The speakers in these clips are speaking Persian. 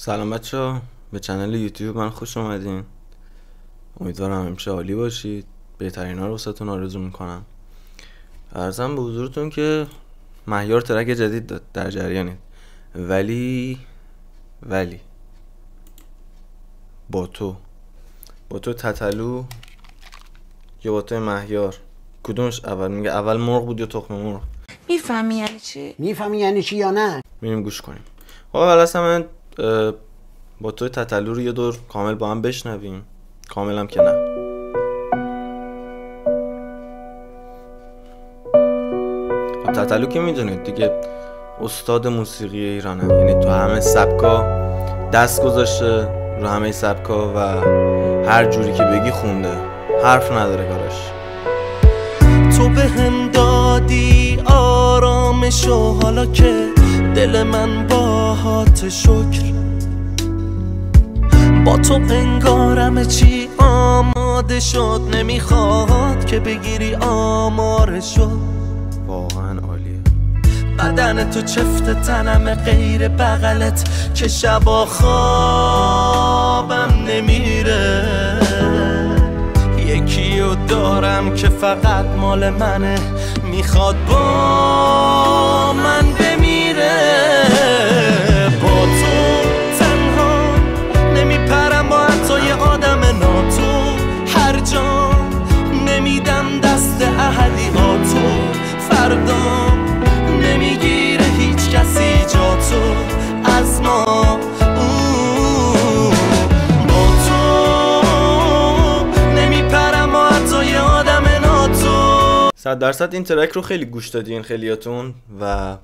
سلام بچه‌ها، به کانال یوتیوب من خوش اومدین. امیدوارم همیشه عالی باشید. بهترینا رو واسهتون آرزو میکنم. عرضم به حضورتون که مهیار ترک جدید داد، در جریانید. ولی با تو تتلو یا با تو مهیار، کدومش اول؟ میگه اول مرغ بود یا تخم مرغ؟ میفهمی یعنی چی؟ میفهمی یعنی چی یا نه؟ میریم گوش کنیم. خب اول اصلا من با تو تتلو رو یه دور کامل با هم بشنویم. کامل هم که نه. خب تتلو که میدونید دیگه استاد موسیقی ایرانه، یعنی تو همه سبکا دست گذاشته، رو همه سبکا و هر جوری که بگی خونده، حرف نداره کارش. تو به هم دادی آرامشو، حالا که دل من باهات شکر. با تو انگارم چی آماده شد، نمیخواد که بگیری آمارشو. واقعا عالیه. بدن تو چفت تنم غیر بغلت، که شبا خوابم نمیره. یکیو دارم که فقط مال منه، میخواد با من بمیره. با تو تنها نمیپرم، با حتی یه آدم ناتو. هر جا نمیدم دست احدیاتو، فردا نمیگیره هیچ کسی جا تو از ما. با تو نمیپرم، با حتی یه آدم ناتو. 100% این ترک رو خیلی گوش دادین خیلیاتون و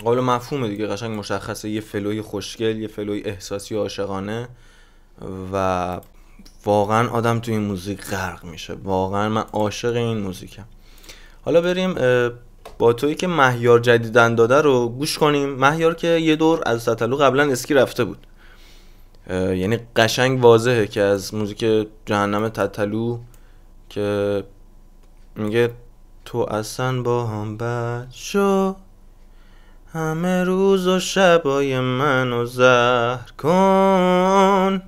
قابل مفهومه دیگه، قشنگ مشخصه. یه فلوی خوشگل، یه فلوی احساسی و عاشقانه و واقعا آدم توی این موزیک غرق میشه. واقعا من عاشق این موزیکم. حالا بریم با تویی که مهیار جدیدن داده رو گوش کنیم. مهیار که یه دور از تتلو قبلا اسکی رفته بود، یعنی قشنگ واضحه که از موزیک جهنم تتلو که میگه تو اصلا با هم بد شو، همه روز و شبای منو زهر کن،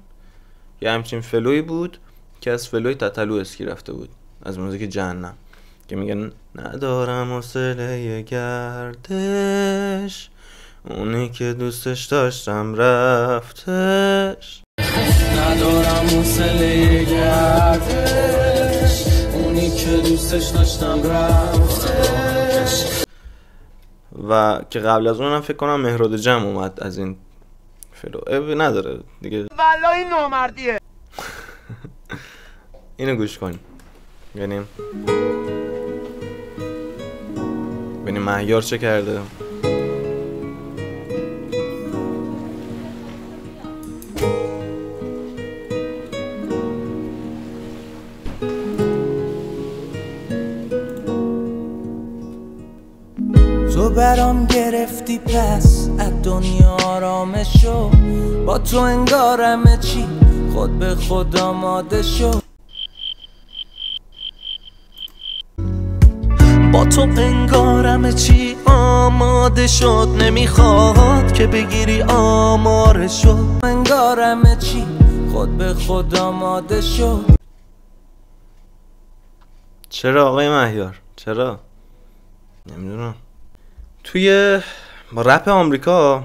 یه همچین فلوی بود که از فلوی تتلو اسکی رفته بود، از موزیک جهنم، که میگن ندارم حوصله گردش، اونی که دوستش داشتم رفتش. ندارم حوصله گردش، اونی که دوستش داشتم رفتش. و که قبل از اونم فکر کنم مهراد جمع اومد از این فلو. نداره دیگه، والله این نامردیه. اینو گوش کنیم ببینیم مهیار چه کرده. تو برام گرفتی پس از دنیا آرامشو، با تو انگارم چی خود به خود آماده شو. با تو انگارم چی آماده شد، نمیخواد که بگیری آمارشو. انگارم چی خود به خود آماده شد. چرا آقای مهیار؟ چرا؟ نمیدونم. توی رپ آمریکا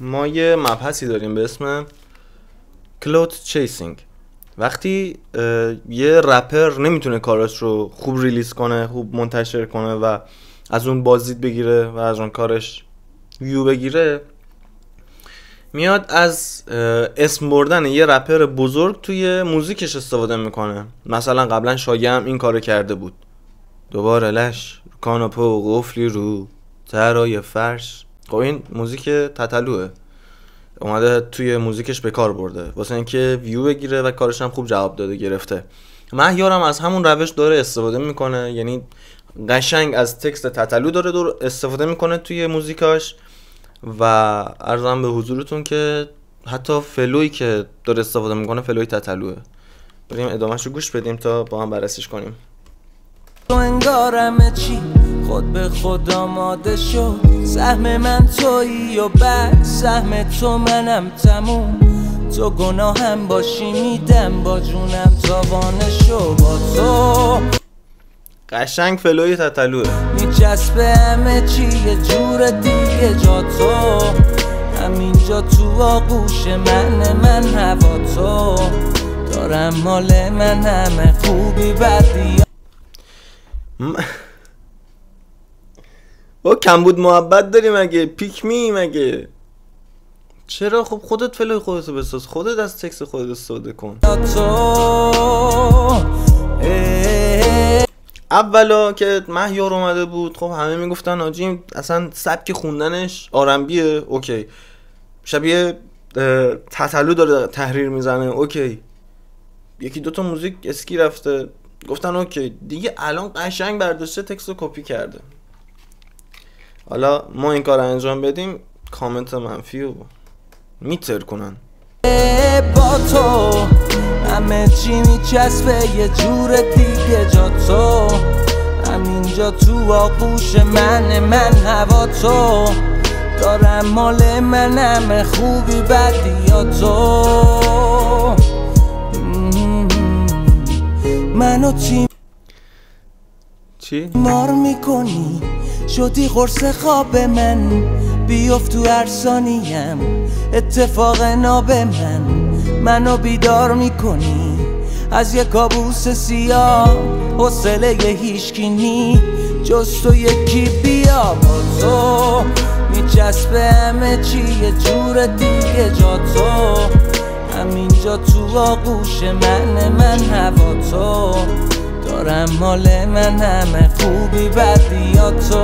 ما یه مبحثی داریم به اسم کلوت چیسینگ. وقتی یه رپر نمیتونه کاراش رو خوب ریلیز کنه، خوب منتشر کنه و از اون بازدید بگیره و از اون کارش ویو بگیره، میاد از اسم بردن یه رپر بزرگ توی موزیکش استفاده میکنه. مثلا قبلا شایعه هم این کارو کرده بود، دوباره لش کاناپه و قفلی رو طرای فرش. خب این موزیک تتلوه، اومده توی موزیکش به کار برده واسه اینکه ویو بگیره و کارش هم خوب جواب داده گرفته. مهیارم از همون روش داره استفاده میکنه، یعنی قشنگ از تکست تتلو داره استفاده میکنه توی موزیکاش و عرضم به حضورتون که حتی فلوی که داره استفاده میکنه فلوی تتلوه. بریم ادامهش رو گوش بدیم تا با هم بررسیش کنیم. تو انگارم چی خود به خود آماده شد. سهم من تویی و بعد سهم تو منم تموم. تو گناهم باشی میدم با جونم تاوانشو. با تو قشنگ فلوی تتلوه میچسبه همه چی یه جور دیگه جا تو. همینجا تو آغوش من هوا تو. دارم مال من همه خوبی بدی. با کمبود محبت داری مگه؟ پیک می مگه؟ چرا؟ خب خودت فلوی خودتو بساز، خودت از تکس خودت استفاده کن. اولا که مهیار اومده بود خب همه میگفتن آجی اصلا سبک خوندنش آرنبیه، اوکی. شبیه تتلو داره تحریر میزنه، اوکی. یکی دوتا موزیک اسکی رفته، گفتن اوکی دیگه. الان قشنگ برداشته تکست رو کپی کرده. حالا ما این کار انجام بدیم کامنت منفی رو میتر کنن. با تو همه چی میچسبه یه جور دیگه جا تو. همینجا تو آغوش من هوا تو. دارم مال من همه خوبی بدی یا تو. منو چی؟ مار میکنی شدی قرص خواب من. بیفت تو هر ثانیم اتفاق ناب منو بیدار میکنی از یه کابوس سیاه. حوصله هیچکی نی جز تو یکی بیا. با تو میچسبه همه چی یه جور دیگه جا تو. همینجا تو آغوش من هوا تو. دارم مال من همه خوبی بدی یا تو.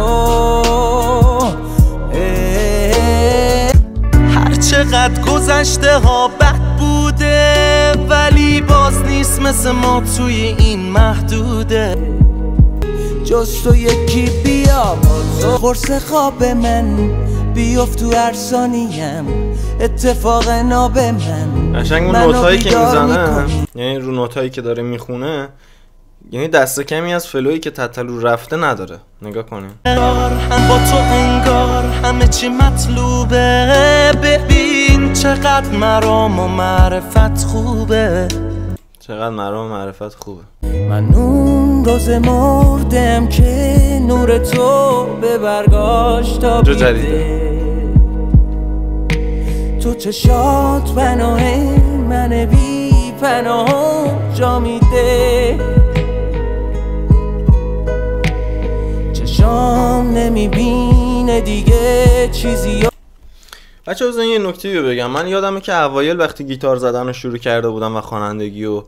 هر چقدر گذشته ها بد بوده ولی باز نیست مثل ما توی این محدوده. جز تو یکی بیا. با تو قرص خواب من بیفت تو هر ثانیم اتفاق ناب قشنگ اون نوتایی که میزنه، یعنی رو نوتایی که داره میخونه، یعنی دست کمی از فلویی که تتلو رفته نداره. نگاه کنیم. هم با تو انگار همه چی مطلوبه. ببین چقدر مرام و معرفت خوبه. چقدر مرام و معرفت خوبه. من اون روز مردم که نور تو به برگاش تابیده. تو چشات پناه من بی پناه جا میده. چشام نمیبینه دیگه چیزی. بچه بزنین یه نکته رو بگم. من یادمه که اوایل وقتی گیتار زدن رو شروع کرده بودم و خوانندگی رو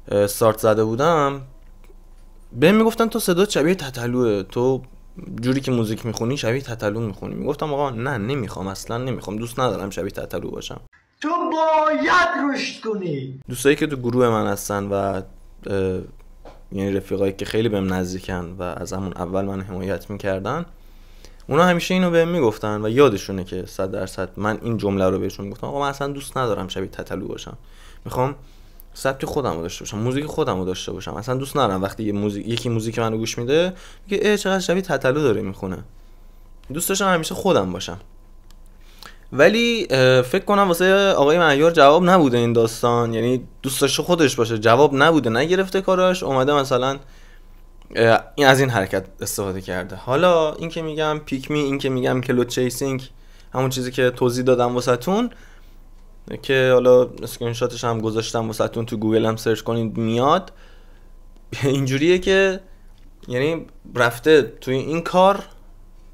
استارت زده بودم، بهم میگفتن تو صدا شبیه تتلوه، تو جوری که موزیک میخونی شبیه تتلو میخونی. میگفتم آقا نه نمیخوام، اصلا نمیخوام، دوست ندارم شبیه تتلو باشم. تو باید رشد کنی. دوستایی که تو گروه من هستن و یعنی رفیقایی که خیلی بهم نزدیکن و از همون اول من حمایت میکردن، اونا همیشه اینو بهم میگفتن و یادشونه که 100% من این جمله رو بهشون میگفتم آقا من اصلا دوست ندارم شبیه تتلو باشم، میخوام سبک خودم رو داشته باشم، موزیک خودم رو داشته باشم. اصلا دوست ندارم وقتی یکی موزیک منو گوش میده میگه ای چقدر شبیه تتلو داره میخونه. دوست داشتم همیشه خودم باشم. ولی فکر کنم واسه آقای مهیار جواب نبوده این داستان، یعنی دوست داشته خودش باشه، جواب نبوده، نگرفته کاراش، اومده مثلا این از این حرکت استفاده کرده. حالا این که میگم پیک می، این که میگم کلود چیسینگ، همون چیزی که توضیح دادم واسهتون که حالا اسکرین شاتش هم گذاشتم واسهتون، تو گوگل هم سرچ کنید میاد. اینجوریه که یعنی رفته توی این کار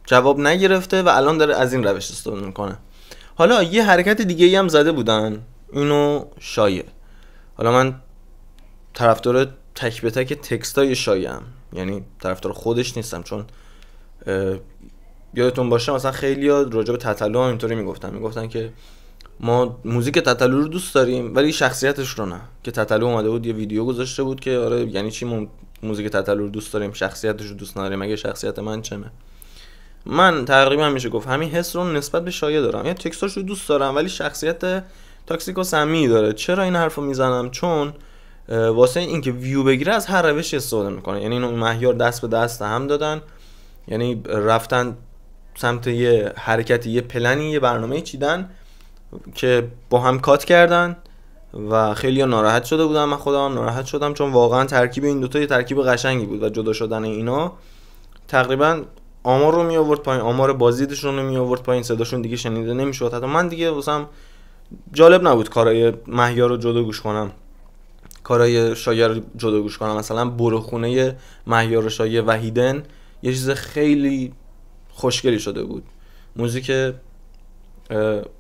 جواب نگرفته و الان داره از این روش استفاده میکنه. حالا یه حرکت دیگه هم زده بودن، اینو شایع. حالا من طرفدار تک به تک تکستای شایعم، یعنی طرفدار خودش نیستم، چون یادتون باشه مثلا خیلیا راجع به تتلو هم اینطوری میگفتن که ما موزیک تتلو رو دوست داریم ولی شخصیتش رو نه. که تتلو اومده بود یه ویدیو گذاشته بود که آره یعنی چی ما موزیک تتلو رو دوست داریم شخصیتش رو دوست نداریم، مگه شخصیت من چمه؟ من تقریبا میشه گفت همین حس رو نسبت به شایعه دارم، یعنی تکستاش رو دوست دارم ولی شخصیت تاکسیک و سمی داره. چرا این حرفو میزنم؟ چون واسه اینکه ویو بگیره از هر روشی استفاده میکنه. یعنی اینو مهیار دست به دست هم دادن یعنی رفتن سمت یه حرکتی، یه پلنی، یه برنامه چیدن که با هم کات کردن و خیلی ناراحت شده بودم. من خودم ناراحت شدم چون واقعا ترکیب این دوتا یه ترکیب قشنگی بود و جدا شدن اینا تقریبا آمار رو می آورد پایین، آمار بازدیدشون رو می آورد پایین، صداشون دیگه شنیده نمیشد. حتی من دیگه واسم جالب نبود کارهای مهیار رو جدا گوش کنم، کارهای شایع رو جدا گوش کنم. مثلا برو خونه مهیار شایع وحیدن یه چیز خیلی خوشگلی شده بود، موزیک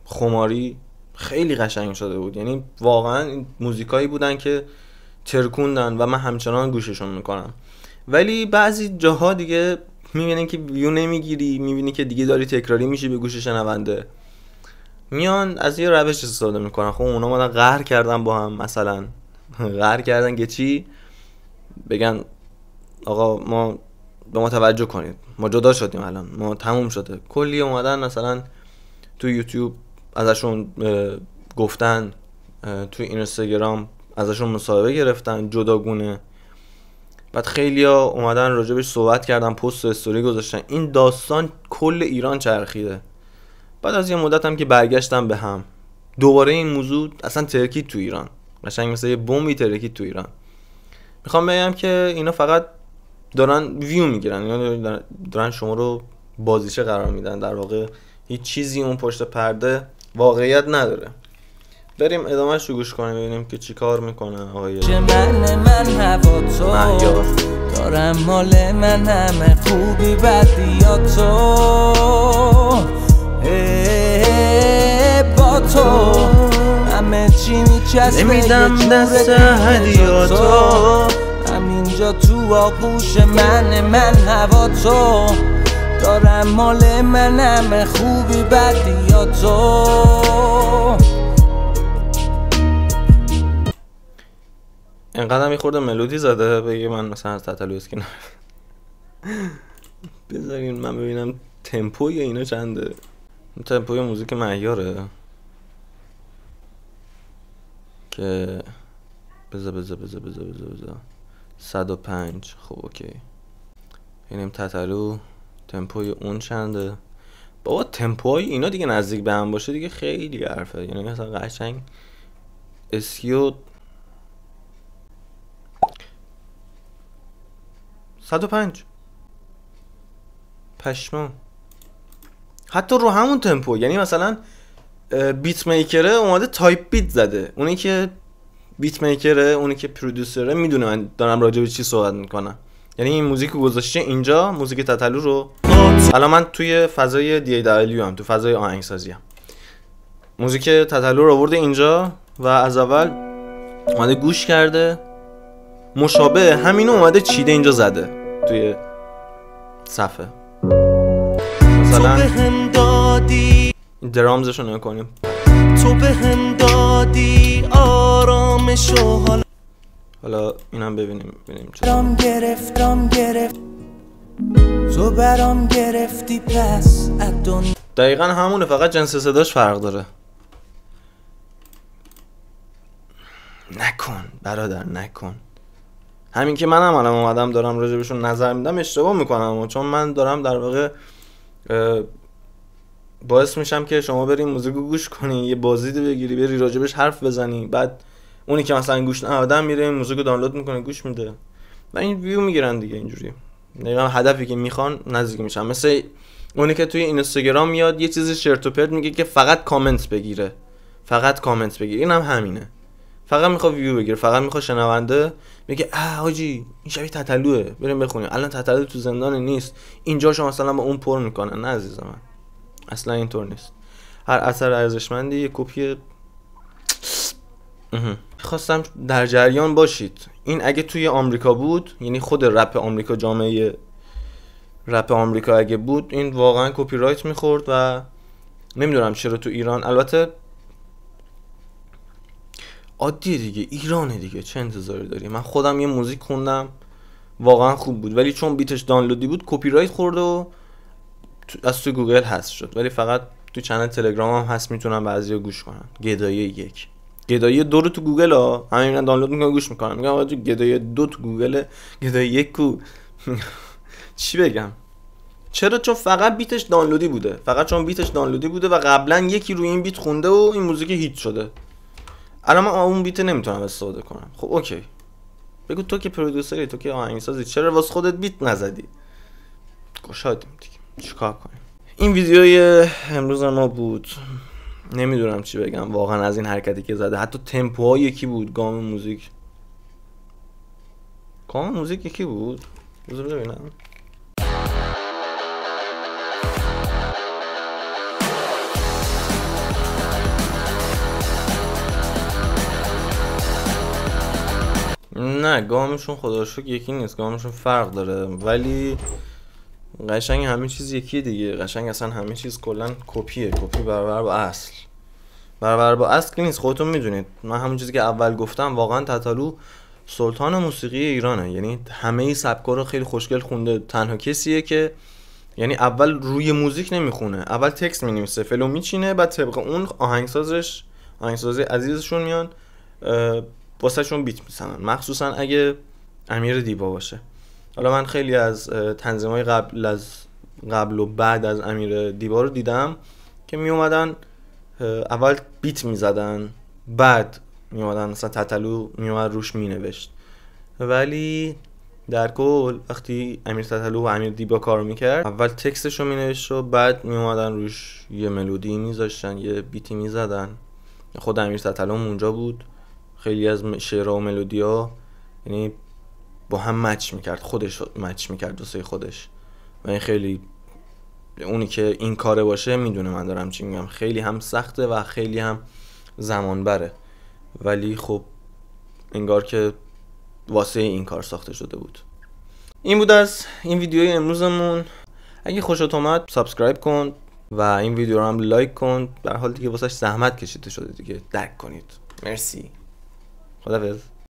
خماری خیلی قشنگ شده بود. یعنی واقعا این موزیکایی بودن که ترکوندن و من همچنان گوششون میکنم. ولی بعضی جاها دیگه میبینی که ویو نمیگیری، میبینی که دیگه داری تکراری میشی به گوش شنونده، میان از یه روش استفاده میکنن. خب اونا اومدن قهر کردن با هم، مثلا قهر کردن که چی؟ بگن آقا ما به ما توجه کنید، ما جدا شدیم، الان ما تموم شده. کلی اومدن مثلا تو یوتیوب ازشون گفتن، تو اینستاگرام ازشون مصاحبه گرفتن جداگونه، بعد خیلیا اومدن راجبش صحبت کردن، پست و استوری گذاشتن. این داستان کل ایران چرخیده. بعد از یه مدت هم که برگشتن به هم، دوباره این موضوع اصلا ترکید تو ایران، قشنگ مثل یه بمبی ترکید تو ایران. میخوام بگم که اینا فقط دارن ویو میگیرن، اینا دارن شما رو بازیچه قرار میدن، در واقع هیچ چیزی اون پشت پرده واقعیت نداره. بریم ادامهش رو گوش کنیم ببینیم که چی کار میکنه آقای من هوا تو دارم، مال من همه خوبی بدی ها تو، با تو همه چی میچسبه، نمیدم دست هدیاتو، همینجا تو آغوش من هوا تو دارم، مال من همه خوبی بدی ها تو. اینقدر میخورده ملودی زده بگه من مثلا از تتلو اسکی نرفت. بذارین من ببینم تمپوی اینا چنده. تمپوی موزیک مهیاره که بذار 105. خب اوکی، ببینیم تتلو تمپوی اون چنده. بابا تمپوهای اینا دیگه نزدیک به هم باشه دیگه خیلی حرفه. یعنی مثلا قشنگ اسکیو 105 پشمام، حتی رو همون تمپو. یعنی مثلا بیت میکره اومده تایپ بیت زده، اونی که بیت میکره، اونی که پرودوسره میدونه من دارم راجع به چی صحبت میکنم. یعنی این موزیک رو گذاشته اینجا، موزیک تتلو رو. الان من توی فضای دی دبلیو هم، تو فضای آهنگسازی هم، موزیک تتلو رو آورده اینجا و از اول اومده گوش کرده، مشابه همینو اومده چیده اینجا زده توی صفحه. مثلا درامزشو نگاه کنیم، تو به هم دادی آرامشو، حالا اینم ببینیم برام گرفت تو برام گرفتی پس ادون. دقیقا همونه، فقط جنس صداش فرق داره. نکن برادر نکن. همین که منم الان اومدم دارم راجبشون نظر میدم اشتباه میکنم، چون من دارم در واقع باعث میشم که شما بری موزیک رو گوش کنی، یه بازدید بگیری، بری راجبش حرف بزنی، بعد اونی که مثلا گوش ندادن میره این موزیک رو دانلود میکنه گوش میده و این ویو میگیرن دیگه. اینجوری دقیقاً هدفی که میخوان نزدیک میشن. مثل اونی که توی اینستاگرام میاد یه چیزی چرت و پرت میگه که فقط کامنت بگیره، اینم همینه، فقط میخواد ویو بگیره، فقط میخواد شنونده میگه حاجی این شبیه تتلوه بریم بخونیم. الان تتلو تو زندان نیست، اینجا شما مثلا با اون پر میکنه. نه عزیز من، اصلا اینطور نیست. هر اثر ارزشمندی یه کپی. خواستم در جریان باشید. این اگه توی آمریکا بود، یعنی خود رپ آمریکا، جامعه رپ آمریکا اگه بود، این واقعا کپی رایت میخورد و نمیدونم چرا تو ایران. البته عادیه دیگه، ایرانه دیگه، چه انتظاری داری؟ من خودم یه موزیک خوندم واقعا خوب بود، ولی چون بیتش دانلودی بود کپی رایت خورد و از تو گوگل حذف شد. ولی فقط تو چنل تلگرام هم هست، میتونن بعضیا گوش کنن. گدایی 1، گدایی 2 رو تو گوگل همین دانلود میکنن گوش میکنن. میگم آقا گدایی 2 تو گوگل، گدایی 1 کو چی بگم؟ چرا؟ چون فقط بیتش دانلودی بوده، فقط چون بیتش دانلودی بوده و قبلا یکی روی این بیت خونده و این موزیک هیت شده. الان من اون بیت نمیتونم استفاده کنم. خب اوکی، بگو تو که پرودوسری، تو که آهنگسازی، چرا واسه خودت بیت نزدی؟ گشادیم دیگه، چیکار کنیم؟ این ویدیوی امروز ما بود. نمیدونم چی بگم واقعا از این حرکتی که زده. حتی تمپوها یکی بود، گام موزیک یکی بود. بذار ببینم. نه گامشون خدا رو شکر یکی نیست، گامشون فرق داره، ولی قشنگ همه چیز یکیه دیگه. قشنگ اصلا همه چیز کلا کپیه، کپی برابر با اصل. برابر با اصل که نیست، خودتون میدونید. من همون چیزی که اول گفتم، واقعا تتالو سلطان موسیقی ایرانه. یعنی همه سبکا رو خیلی خوشگل خونده. تنها کسیه که یعنی اول روی موزیک نمیخونه، اول تکست مینویسه، فلو میچینه، بعد طبق اون آهنگسازی عزیزشون میان واسه شون بیت میزنن، مخصوصا اگه امیر دیبا باشه. حالا من خیلی از تنظیم‌های قبل و بعد از امیر دیبا رو دیدم که می اومدن اول بیت میزدن، بعد می اومدن مثلا تتلو می اومد روش مینوشت. ولی در کل وقتی امیر تتلو و امیر دیبا کار میکرد، اول تکستش رو مینوشت و بعد می اومدن روش یه ملودی میذاشتن، یه بیتی میزدن. خود امیر تتلو اونجا بود، خیلی از شعرها و ملودی‌ها یعنی با هم مچ میکرد، خودش مچ میکرد واسه خودش. و این خیلی، اونی که این کاره باشه میدونه من دارم چی میگم، خیلی هم سخته و خیلی هم زمان بره، ولی خب انگار که واسه این کار ساخته شده بود. این بود از این ویدیوی امروزمون. اگه خوشت اومد سابسکرایب کن و این ویدیو رو هم لایک کن. در حال دیگه واسهش زحمت کشیده شده دیگه، درک کنید. مرسی، خداحافظ.